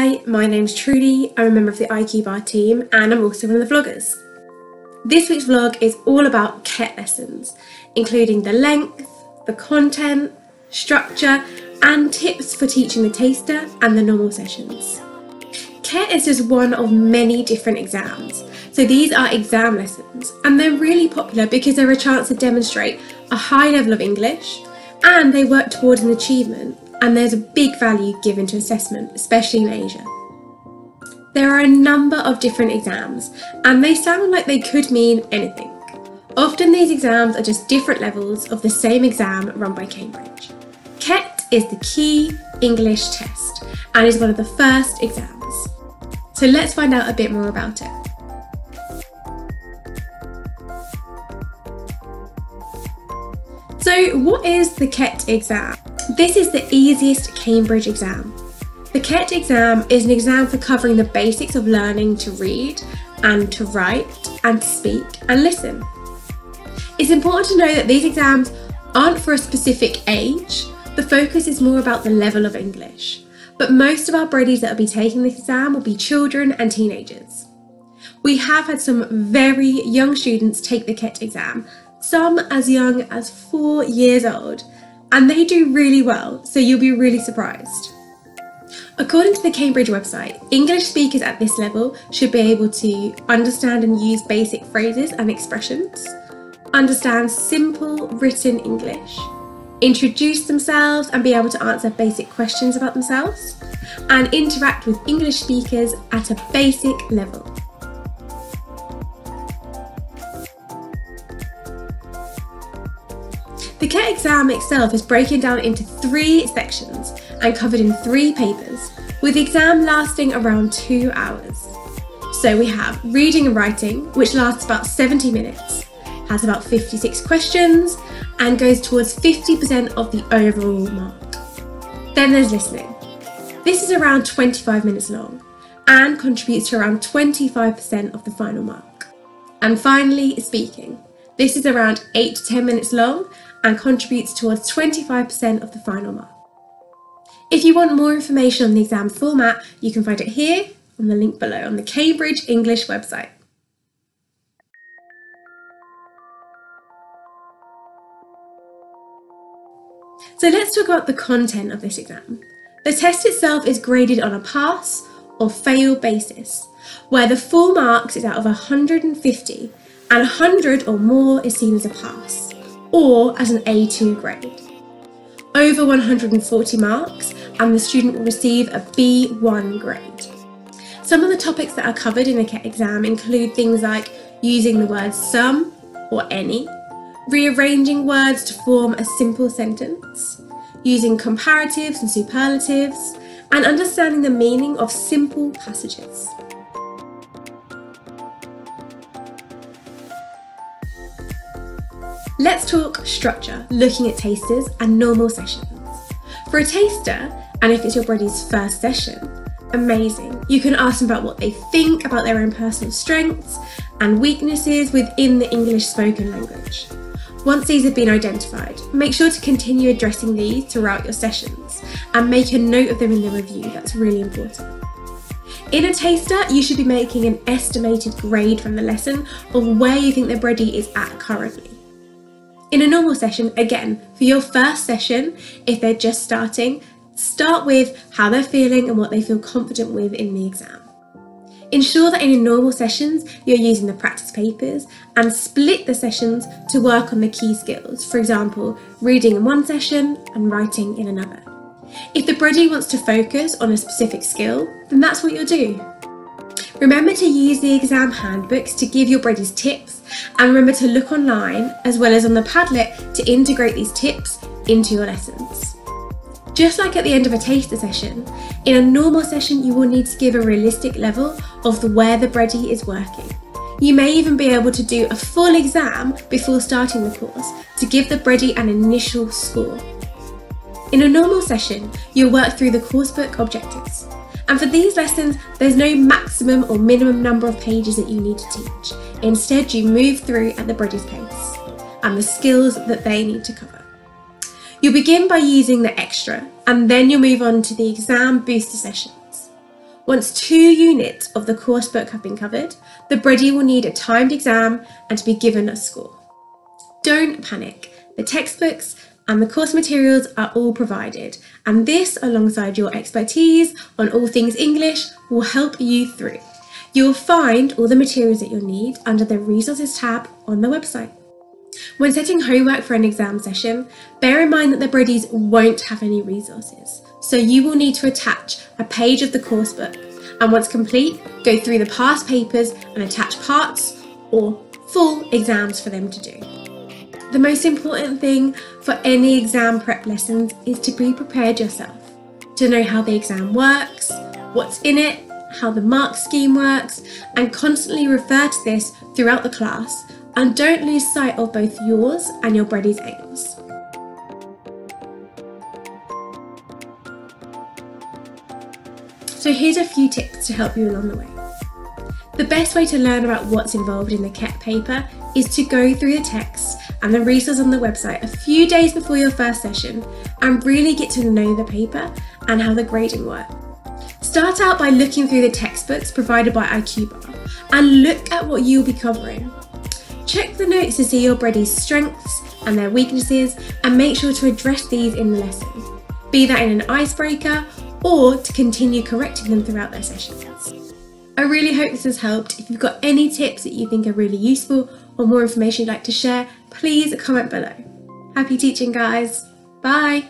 Hi, my name's Trudie, I'm a member of the IKET team and I'm also one of the vloggers. This week's vlog is all about KET lessons, including the length, the content, structure and tips for teaching the taster and the normal sessions. KET is just one of many different exams, so these are exam lessons and they're really popular because they're a chance to demonstrate a high level of English and they work towards an achievement. And there's a big value given to assessment, especially in Asia. There are a number of different exams, and they sound like they could mean anything. Often these exams are just different levels of the same exam run by Cambridge. KET is the key English test, and is one of the first exams. So let's find out a bit more about it. So what is the KET exam? This is the easiest Cambridge exam. The KET exam is an exam for covering the basics of learning to read and to write and to speak and listen. It's important to know that these exams aren't for a specific age. The focus is more about the level of English. But most of our Breadies that will be taking this exam will be children and teenagers. We have had some very young students take the KET exam, some as young as 4 years old. And they do really well, so you'll be really surprised. According to the Cambridge website, English speakers at this level should be able to understand and use basic phrases and expressions, understand simple written English, introduce themselves and be able to answer basic questions about themselves, and interact with English speakers at a basic level. The KET exam itself is broken down into 3 sections and covered in 3 papers, with the exam lasting around 2 hours. So we have reading and writing, which lasts about 70 minutes, has about 56 questions, and goes towards 50% of the overall mark. Then there's listening. This is around 25 minutes long and contributes to around 25% of the final mark. And finally, speaking. This is around 8 to 10 minutes long and contributes towards 25% of the final mark. If you want more information on the exam format, you can find it here on the link below on the Cambridge English website. So let's talk about the content of this exam. The test itself is graded on a pass or fail basis, where the full marks is out of 150 and 100 or more is seen as a pass, or as an A2 grade. Over 140 marks and the student will receive a B1 grade. Some of the topics that are covered in a KET exam include things like using the words some or any, rearranging words to form a simple sentence, using comparatives and superlatives, and understanding the meaning of simple passages. Let's talk structure, looking at tasters and normal sessions. For a taster, and if it's your Bready's first session, amazing. You can ask them about what they think about their own personal strengths and weaknesses within the English spoken language. Once these have been identified, make sure to continue addressing these throughout your sessions and make a note of them in the review. That's really important. In a taster, you should be making an estimated grade from the lesson of where you think the Bready is at currently. In a normal session, again, for your first session, if they're just starting, start with how they're feeling and what they feel confident with in the exam. Ensure that in your normal sessions, you're using the practice papers and split the sessions to work on the key skills. For example, reading in one session and writing in another. If the Bready wants to focus on a specific skill, then that's what you'll do. Remember to use the exam handbooks to give your Breadies tips, and remember to look online as well as on the Padlet to integrate these tips into your lessons. Just like at the end of a taster session, in a normal session you will need to give a realistic level of where the Bready is working. You may even be able to do a full exam before starting the course to give the Bready an initial score. In a normal session, you'll work through the coursebook objectives. And for these lessons, there's no maximum or minimum number of pages that you need to teach. Instead, you move through at the Bready's pace and the skills that they need to cover. You'll begin by using the extra, and then you'll move on to the exam booster sessions. Once 2 units of the coursebook have been covered, the Bready will need a timed exam and to be given a score. Don't panic. The textbooks and the course materials are all provided, and this, alongside your expertise on all things English, will help you through. You'll find all the materials that you'll need under the Resources tab on the website. When setting homework for an exam session, bear in mind that the Breadys won't have any resources, so you will need to attach a page of the coursebook, and once complete, go through the past papers and attach parts or full exams for them to do. The most important thing for any exam prep lessons is to be prepared yourself, to know how the exam works, what's in it, how the mark scheme works, and constantly refer to this throughout the class, and don't lose sight of both yours and your Bready's aims. So here's a few tips to help you along the way. The best way to learn about what's involved in the KET paper is to go through the text and the resources on the website a few days before your first session and really get to know the paper and how the grading works. Start out by looking through the textbooks provided by IKET and look at what you'll be covering. Check the notes to see your Bready's strengths and their weaknesses, and make sure to address these in the lesson, be that in an icebreaker or to continue correcting them throughout their sessions. I really hope this has helped. If you've got any tips that you think are really useful or more information you'd like to share, please comment below. Happy teaching, guys. Bye.